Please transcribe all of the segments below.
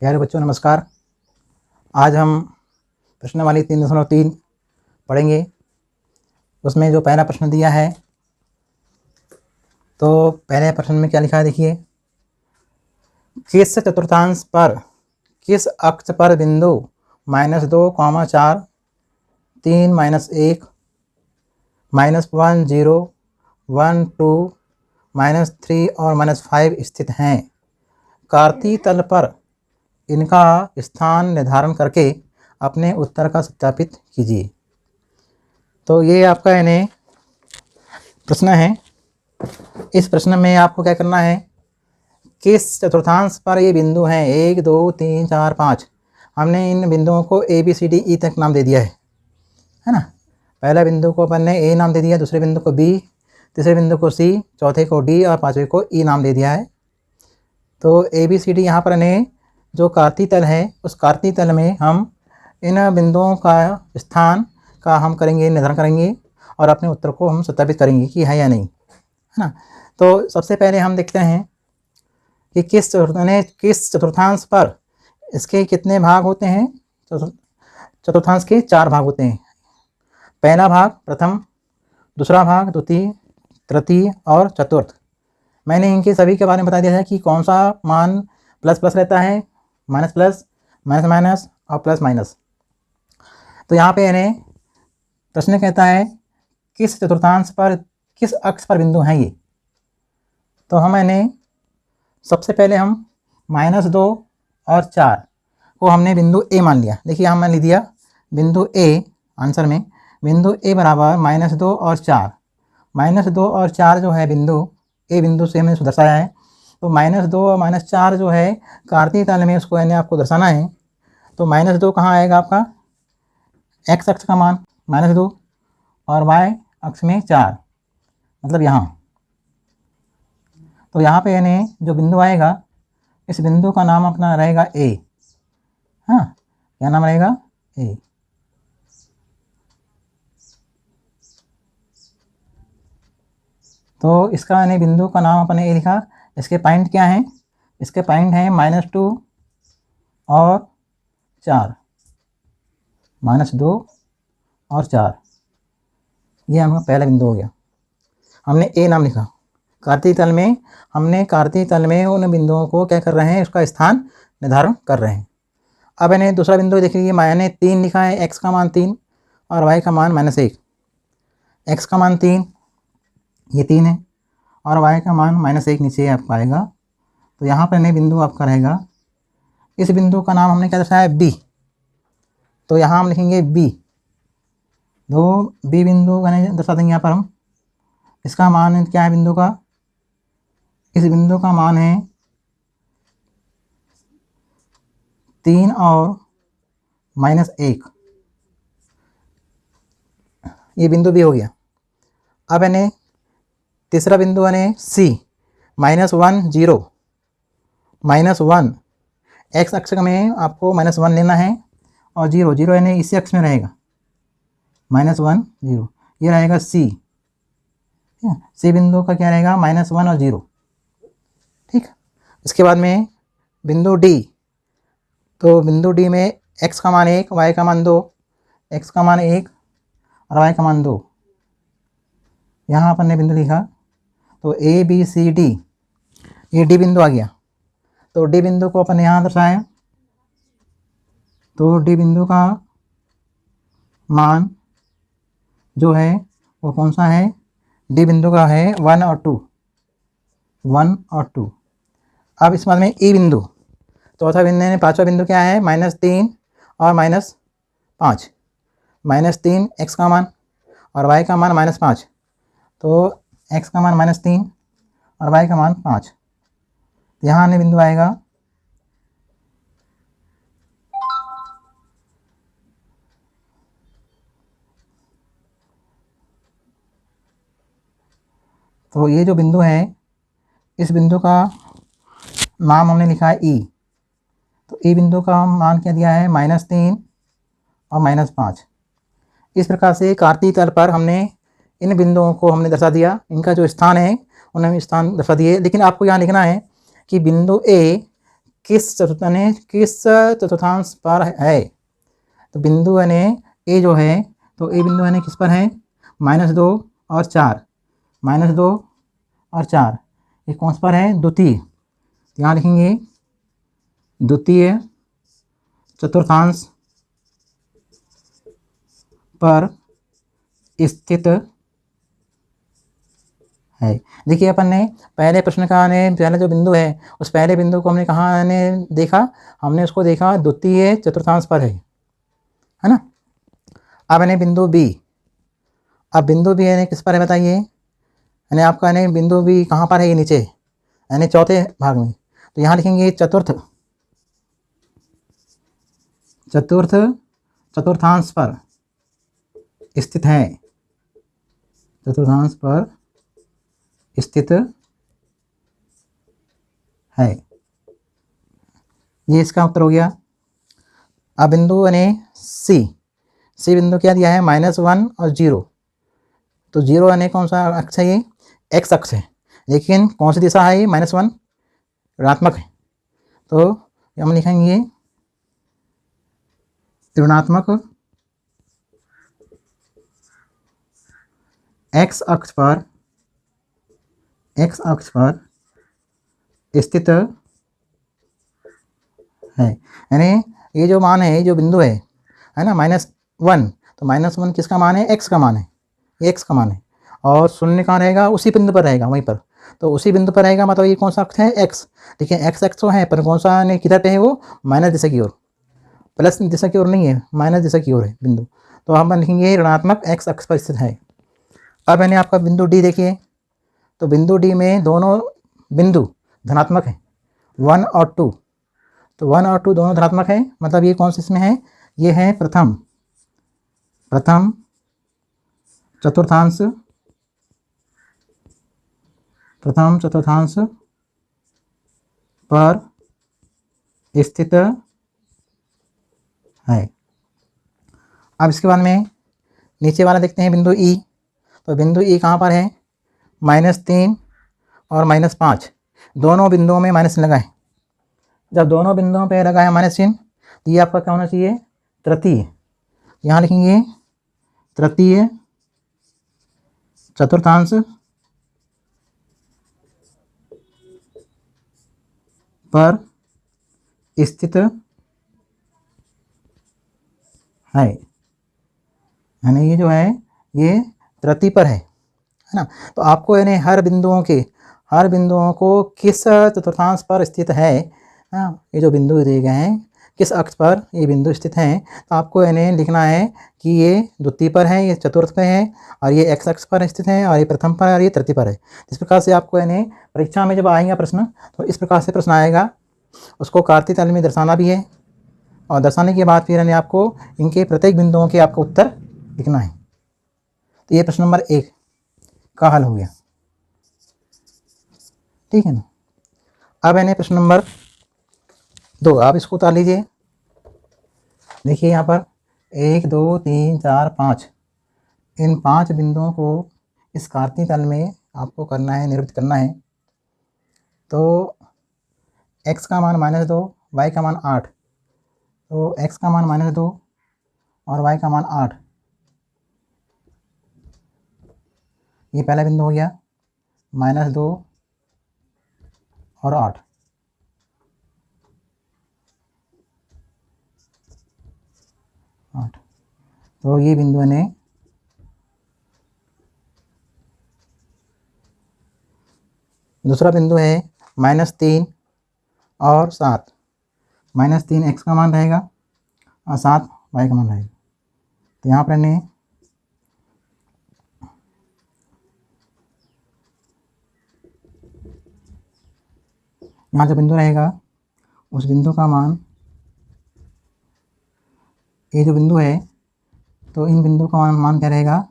प्यारे बच्चों नमस्कार। आज हम प्रश्नावली 3.3 पढ़ेंगे। उसमें जो पहला प्रश्न दिया है, तो पहले प्रश्न में क्या लिखा है देखिए। किस चतुर्थांश पर किस अक्ष पर बिंदु -2, 4, 3, -1, -1, 0, 1, 2, -3 और -5 स्थित हैं। कार्तीय तल पर इनका स्थान निर्धारण करके अपने उत्तर का सत्यापित कीजिए। तो ये आपका यानी प्रश्न है। इस प्रश्न में आपको क्या करना है, किस चतुर्थांश पर ये बिंदु हैं 1, 2, 3, 4, 5। हमने इन बिंदुओं को A B C D E तक नाम दे दिया है ना। पहला बिंदु को अपन ने ए नाम दे दिया, दूसरे बिंदु को बी, तीसरे बिंदु को सी, चौथे को डी और पाँचवें को ई नाम दे दिया है। तो ए बी सी डी यहाँ पर ने जो कार्तीय तल है, उस कार्तीय तल में हम इन बिंदुओं का स्थान का हम करेंगे निर्धारण करेंगे और अपने उत्तर को हम सत्यापित करेंगे कि है या नहीं, है ना। तो सबसे पहले हम देखते हैं कि किस चतुर्थांश पर इसके कितने भाग होते हैं। चतुर्थांश के 4 भाग होते हैं। पहला भाग प्रथम, दूसरा भाग द्वितीय, तृतीय और चतुर्थ। मैंने इनके सभी के बारे में बता दिया है कि कौन सा मान प्लस प्लस रहता है, माइनस प्लस, माइनस माइनस और प्लस माइनस। तो यहाँ पे यानी प्रश्न कहता है किस चतुर्थांश पर किस अक्ष पर बिंदु हैं ये। तो हम यानी सबसे पहले हम -2 और 4 को हमने बिंदु ए मान लिया। देखिए हम मान लिया बिंदु ए, आंसर में बिंदु ए बराबर -2 और 4। -2 और 4 जो है बिंदु ए बिंदु से हमने दर्शाया है। तो -2 और -4 जो है कार्तीय तल में उसको यानी आपको दर्शाना है। तो -2 कहाँ आएगा आपका, x अक्ष का मान -2 और y अक्ष में 4, मतलब यहाँ। तो यहाँ पे यानी जो बिंदु आएगा, इस बिंदु का नाम अपना रहेगा a। हाँ, क्या नाम रहेगा, a। तो इसका यानी बिंदु का नाम अपने ए लिखा। इसके पॉइंट क्या हैं, इसके पॉइंट हैं -2 और 4, -2 और 4। ये हमारा पहला बिंदु हो गया। हमने ए नाम लिखा। कार्तीय तल में हमने कार्तीय तल में उन बिंदुओं को क्या कर रहे हैं, उसका स्थान निर्धारण कर रहे हैं। अब इन्हें दूसरा बिंदु देखिए, मैंने 3 लिखा है, x का मान 3 और y का मान -1। x का मान 3, ये 3 है, और y का मान -1 नीचे आपका आएगा। तो यहाँ पर नए बिंदु आपका रहेगा। इस बिंदु का नाम हमने क्या दर्शाया, b। तो यहाँ हम लिखेंगे b। दो b बिंदु दर्शा देंगे यहाँ पर हम। इसका मान क्या है बिंदु का, इस बिंदु का मान है 3 और -1। ये बिंदु b हो गया। अब इन्हें तीसरा बिंदु है सी, -1, 0, -1 x अक्ष में आपको -1 लेना है और 0, 0 यानी इसी अक्ष में रहेगा, -1, 0, ये रहेगा सी। सी बिंदु का क्या रहेगा, -1 और 0। ठीक। इसके बाद में बिंदु डी। तो बिंदु डी में x का मान 1, y का मान 2, x का मान 1 और y का मान 2। यहाँ अपन ने बिंदु लिखा। तो ए बी सी डी, ये डी बिंदु आ गया। तो डी बिंदु को अपन यहाँ दर्शाया। तो डी बिंदु का मान जो है वो कौन सा है, डी बिंदु का है 1 और 2, 1 और 2। अब इस बाद में ई बिंदु, चौथा बिंदु है, पाँचवा बिंदु क्या है, -3 और -5। -3 x का मान और y का मान -5। तो x का मान -3 और y का मान 5। यहाँ आने बिंदु आएगा तो ये जो बिंदु है, इस बिंदु का नाम हमने लिखा है ई। तो ई बिंदु का मान क्या दिया है, -3 और -5। इस प्रकार से कार्तीय तल पर हमने इन बिंदुओं को हमने दर्शा दिया। इनका जो स्थान है उन्हें स्थान दर्शा दिए। लेकिन आपको यहाँ लिखना है कि बिंदु ए किस चतुर्थांश पर है। तो बिंदु यानी ए जो है, तो ए बिंदु यानी किस पर है, -2 और 4, -2 और 4, ये कौन सा पर है, द्वितीय। तो यहाँ लिखेंगे द्वितीय चतुर्थांश पर स्थित है। देखिए अपन ने पहले प्रश्न का ने पहले जो बिंदु है उस पहले बिंदु को हमने कहाँ ने देखा, हमने उसको देखा द्वितीय चतुर्थांश पर है ना। अब यानी बिंदु बी, अब बिंदु बी यानी किस पर है बताइए, यानी आपका यानी बिंदु बी कहाँ पर है, ये नीचे यानी चौथे भाग में। तो यहाँ लिखेंगे चतुर्थांश पर स्थित है, चतुर्थांश पर स्थित है, ये इसका उत्तर हो गया। अब बिंदु यानी सी बिंदु क्या दिया है, -1 और 0। तो 0 यानी कौन सा अक्ष है, ये एक्स अक्ष है, लेकिन कौन सी दिशा है, ये -1 ऋणात्मक है। तो हम लिखेंगे ऋणात्मक एक्स अक्ष पर स्थित है। यानी ये जो मान है, ये जो बिंदु है ना, -1, तो -1 किसका मान है, एक्स का मान है, ये एक्स का मान है। और शून्य कहाँ रहेगा, उसी बिंदु पर रहेगा, वहीं पर। तो उसी बिंदु पर रहेगा, मतलब ये कौन सा अक्ष है, एक्स। देखिए एक्स अक्ष तो है, पर कौन सा नहीं, किधर पे है वो, माइनस दिशा की ओर, प्लस दिशा की ओर नहीं है, माइनस दिशा की ओर है बिंदु। तो हम लिखेंगे ऋणात्मक एक्स अक्ष पर स्थित है। अब यानी आपका बिंदु डी देखिए, तो बिंदु डी में दोनों बिंदु धनात्मक है, 1 और 2। तो 1 और 2 दोनों धनात्मक है, मतलब ये कौन सी इसमें है, ये है प्रथम चतुर्थांश पर स्थित है। अब इसके बाद में नीचे वाला देखते हैं बिंदु ई। तो बिंदु ई कहाँ पर है, -3 और -5, दोनों बिंदुओं में माइनस लगा है। जब दोनों बिंदुओं पे लगा है माइनस चिन्ह, तो ये आपका क्या होना चाहिए, तृतीय। यहाँ लिखेंगे तृतीय चतुर्थांश पर स्थित है, यानी ये जो है ये तृतीय पर है ना। तो आपको यानी हर बिंदुओं को किस चतुर्थांश पर स्थित है, ये जो बिंदु दिए गए हैं किस अक्ष पर ये बिंदु स्थित हैं, तो आपको यानी लिखना है कि ये द्वितीय पर है, ये चतुर्थ पे है, और ये एक्स अक्ष पर स्थित है, और ये प्रथम पर और ये तृतीय पर है। इस प्रकार से आपको यानी परीक्षा में जब आएगा प्रश्न, तो इस प्रकार से प्रश्न आएगा, उसको कार्तीय तल में दर्शाना भी है, और दर्शाने के बाद फिर यानी आपको इनके प्रत्येक बिंदुओं के आपको उत्तर लिखना है। तो ये प्रश्न नंबर 1 का हल हो गया, ठीक है ना। अब यानी प्रश्न नंबर 2, आप इसको उतार लीजिए। देखिए यहाँ पर 1 2 3 4 5, इन 5 बिंदुओं को इस कार्तीय तल में आपको करना है, निरूपित करना है। तो x का मान -2, y का मान 8, तो x का मान -2 और y का मान 8, ये पहला बिंदु हो गया, -2 और 8। तो ये बिंदु ने दूसरा बिंदु है -3 और 7, -3 x का मान रहेगा और 7 y का मान रहेगा। तो यहाँ पर ने यहाँ जो बिंदु रहेगा उस बिंदु का मान, ये जो बिंदु है तो इन बिंदु का मान क्या रहेगा,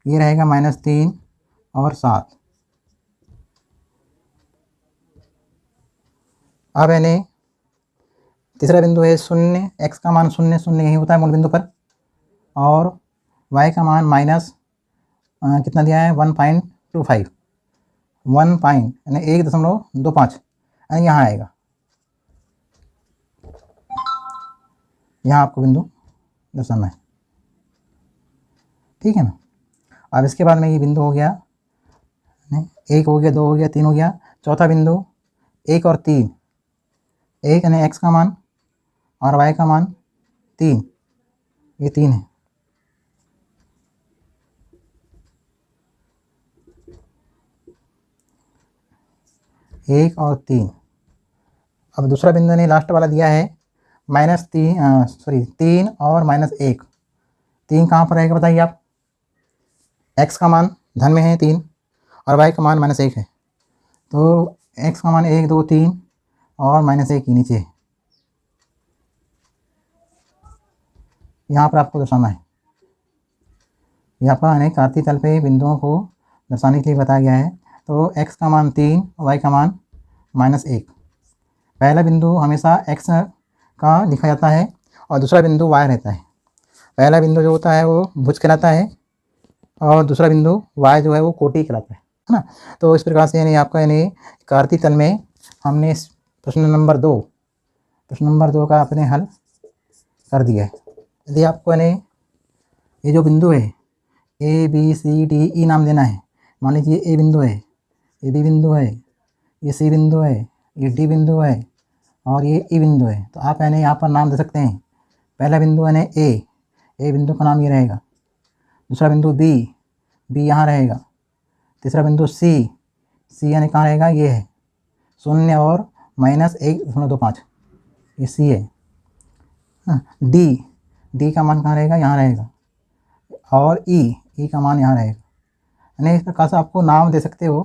ये रहेगा -3 और 7। अब यानी तीसरा बिंदु है 0, x का मान 0 0 यही होता है मूल बिंदु पर, और y का मान माइनस कितना दिया है 1.25, 1 यानी 1.25 यानी यहाँ आएगा। यहाँ आपको बिंदु दर्शाना है, ठीक है ना। अब इसके बाद में ये बिंदु हो गया, 1 हो गया, 2 हो गया, 3 हो गया। चौथा बिंदु 1 और 3, 1 यानी x का मान और y का मान 3, ये 3 है। एक और 3। अब दूसरा बिंदु ने लास्ट वाला दिया है -3 और -1। 3 कहाँ पर रहेगा बताइए आप। x का मान धन में है 3 और y का मान -1 है, तो x का मान 1 2 3 और -1 के नीचे है। यहाँ पर आपको दर्शाना है। यहाँ पर अनेक कार्तीय तल पे बिंदुओं को दर्शाने के लिए बताया गया है। तो x का मान 3 और y का मान -1। पहला बिंदु हमेशा x का लिखा जाता है और दूसरा बिंदु y रहता है। पहला बिंदु जो होता है वो भुज कहलाता है और दूसरा बिंदु y जो है वो कोटि कहलाता है ना। तो इस प्रकार से यानी आपका यानी कार्तीय तल में हमने प्रश्न नंबर 2 का अपने हल कर दिया है। यदि आपको यानी ये जो बिंदु है A B C D E नाम देना है, मान लीजिए A बिंदु है, ये B बिंदु है, ये C बिंदु है, ये D बिंदु है और ये E बिंदु है, तो आप यानी यहाँ पर नाम दे सकते हैं। पहला बिंदु यानी A बिंदु का नाम ये रहेगा। दूसरा बिंदु B यहाँ रहेगा। तीसरा बिंदु C यानी कहाँ रहेगा, ये है 0 और -1.25, ये C है। D का मान कहाँ रहेगा, यहाँ रहेगा और E का मान यहाँ रहेगा। यानी इस प्रकार से आपको नाम दे सकते हो।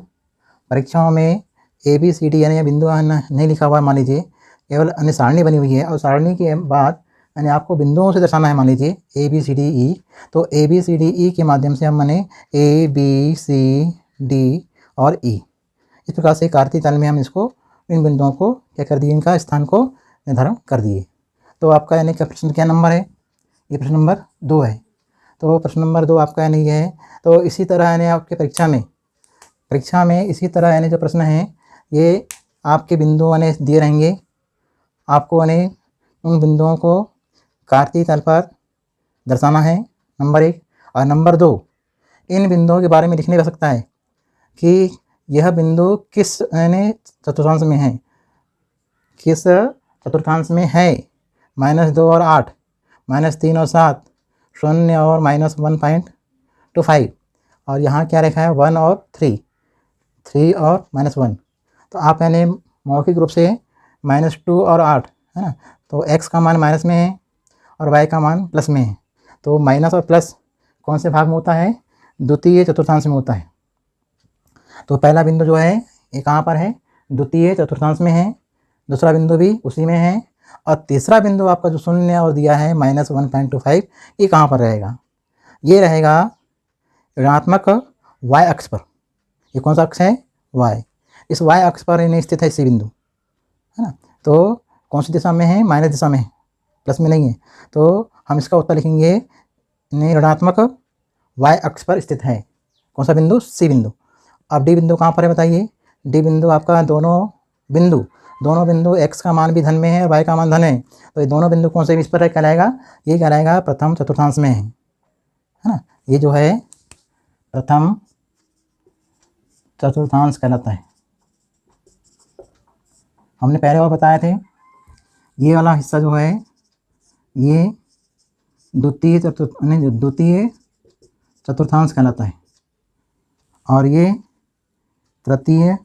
परीक्षाओं में ABCD यानी बिंदु नहीं लिखा हुआ है, मान लीजिए केवल अन्य सारणी बनी हुई है और सारणी के बाद यानी आपको बिंदुओं से दर्शाना है। मान लीजिए ABCDE, तो ABCDE के माध्यम से हम माने ABCD और E, इस प्रकार से कार्तीय तल में हम इसको इन बिंदुओं को क्या कर दिए, इनका स्थान को निर्धारण कर दिए। तो आपका यानी कि प्रश्न क्या नंबर है, ये प्रश्न नंबर 2 है। तो प्रश्न नंबर 2 आपका यानी ये है। तो इसी तरह यानी आपके परीक्षा में इसी तरह यानी जो प्रश्न हैं ये आपके बिंदु यानी दिए रहेंगे। आपको यानी उन बिंदुओं को कार्तीय तल पर दर्शाना है, नंबर 1। और नंबर 2, इन बिंदुओं के बारे में लिखने का सकता है कि यह बिंदु किस यानी चतुर्थांश में है, किस चतुर्थांश में है। -2 और 8, -3 और 7, 0 और -1.25 और यहाँ क्या रखा है 1 और 3 और -1। तो आप यानी मौखिक रूप से -2 और 8 है ना, तो x का मान माइनस में है और y का मान प्लस में है। तो माइनस और प्लस कौन से भाग में होता है, द्वितीय चतुर्थांश में होता है। तो पहला बिंदु जो है ये कहाँ पर है, द्वितीय चतुर्थांश में है। दूसरा बिंदु भी उसी में है और तीसरा बिंदु आपका जो 0 और दिया है -1.25, ये कहाँ पर रहेगा, ये रहेगा ऋणात्मक y अक्ष पर। ये कौन सा अक्ष है, y। इस y अक्ष पर इन्हें स्थित है सी बिंदु, है ना। तो कौन सी दिशा में है, माइनस दिशा में है, प्लस में नहीं है। तो हम इसका उत्तर लिखेंगे ऋणात्मक y अक्ष पर स्थित है। कौन सा बिंदु, सी बिंदु। अब डी बिंदु कहाँ पर है बताइए। डी बिंदु आपका दोनों बिंदु x का मान भी धन में है और y का मान धन है, तो ये दोनों बिंदु कौन से इस पर कहलाएगा, ये कहलाएगा प्रथम चतुर्थांश में है ना। ये जो है प्रथम चतुर्थांश कहलाता है। हमने पहले और बताए थे ये वाला हिस्सा जो है ये द्वितीय चतुर्थांश कहलाता है और ये तृतीय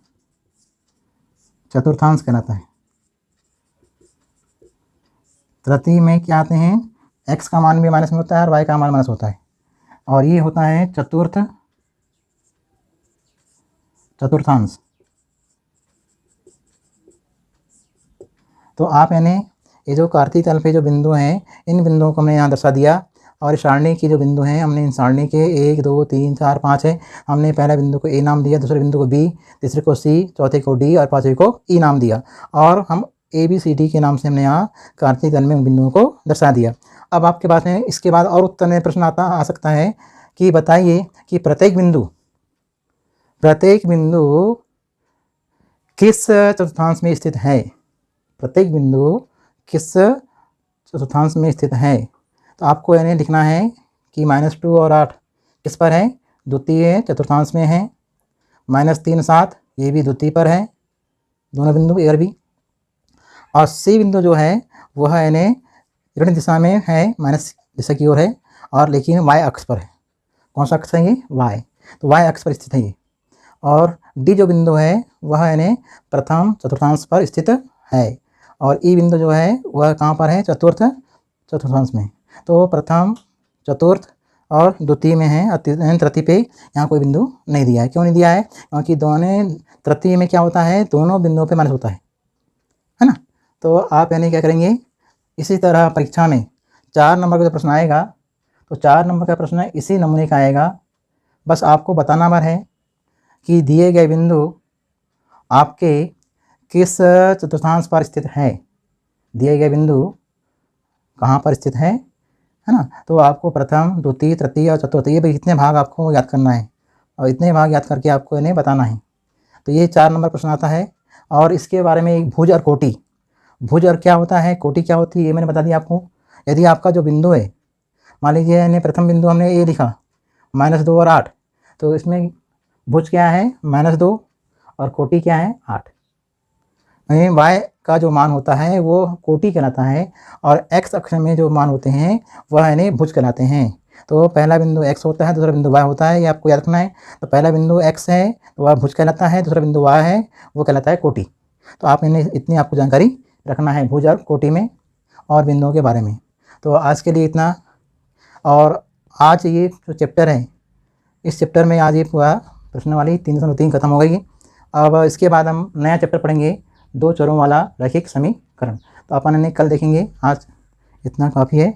चतुर्थांश कहलाता है। तृतीय में क्या आते हैं, x का मान भी माइनस में होता है और y का मान माइनस होता है और ये होता है चतुर्थांश। तो आप यानी ये जो कार्तीय तल पे जो बिंदु हैं, इन बिंदुओं को हमने यहाँ दर्शा दिया और इस सारणी की जो बिंदु हैं हमने इन सारणी के 1 2 3 4 5 है। हमने पहले बिंदु को A नाम दिया, दूसरे बिंदु को B, तीसरे को C, चौथे को D और पाँचवें को E नाम दिया और हम ABCD के नाम से हमने यहाँ कार्तीय तल में उन बिंदुओं को दर्शा दिया। अब आपके पास में इसके बाद और उत्तर में प्रश्न आ सकता है कि बताइए कि प्रत्येक बिंदु किस चतुर्थांश में स्थित है। प्रत्येक बिंदु किस चतुर्थांश में स्थित है। तो आपको यानी लिखना है कि -2 और 8 किस पर है, द्वितीय चतुर्थांश में है। -3 7 ये भी द्वितीय पर है, दोनों बिंदु ए और बी। और सी बिंदु जो है वह यानी ऋण दिशा में है, माइनस दिशा की ओर है, और लेकिन वाई अक्ष पर है। कौन सा अक्ष है ये, वाई। तो वाई अक्ष पर स्थित है ये। और डी जो बिंदु है वह यानी प्रथम चतुर्थांश पर स्थित है। और ई बिंदु जो है वह कहाँ पर है, चतुर्थ चतुर्थांश में। तो प्रथम, चतुर्थ और द्वितीय में है, तृतीय पे यहाँ कोई बिंदु नहीं दिया है। क्यों नहीं दिया है, क्योंकि दोनों तृतीय में क्या होता है, दोनों बिंदुओं पे माइनस होता है ना। तो आप यानी क्या करेंगे, इसी तरह परीक्षा में 4 नंबर का जो प्रश्न आएगा तो 4 नंबर का प्रश्न इसी नमूने का आएगा। बस आपको बताना बार है कि दिए गए बिंदु आपके किस चतुर्थांश पर स्थित है, दिए गए बिंदु कहाँ पर स्थित है ना। तो आपको प्रथम, द्वितीय, तृतीय और चतुर्थ ये भी इतने भाग आपको याद करना है, और इतने भाग याद करके आपको इन्हें बताना है। तो ये 4 नंबर प्रश्न आता है। और इसके बारे में एक भुज और कोटि, भुज और क्या होता है, कोटि क्या होती है, ये मैंने बता दिया आपको। यदि आपका जो बिंदु है, मान लीजिए यानी प्रथम बिंदु हमने ये लिखा -2 और 8, तो इसमें भुज क्या है, -2, और कोटि क्या है, 8। यानी y का जो मान होता है वो कोटि कहलाता है, और x अक्ष में जो मान होते हैं वह यानी भुज कहलाते हैं। तो पहला बिंदु x होता है, दूसरा बिंदु y होता है, ये आपको याद रखना है। तो पहला बिंदु x है तो वह भुज कहलाता है, दूसरा बिंदु y है वो कहलाता है कोटि। तो आप इन्हें इतनी आपको जानकारी रखना है भुज और कोटि में और बिंदुओं के बारे में। तो आज के लिए इतना। और आज ये जो चैप्टर है, इस चैप्टर में आज ये पूरा प्रश्नावली 303 खत्म हो गई। अब इसके बाद हम नया चैप्टर पढ़ेंगे, 2 चरों वाला रैखिक समीकरण। तो अपन इन्हें कल देखेंगे, आज इतना काफ़ी है।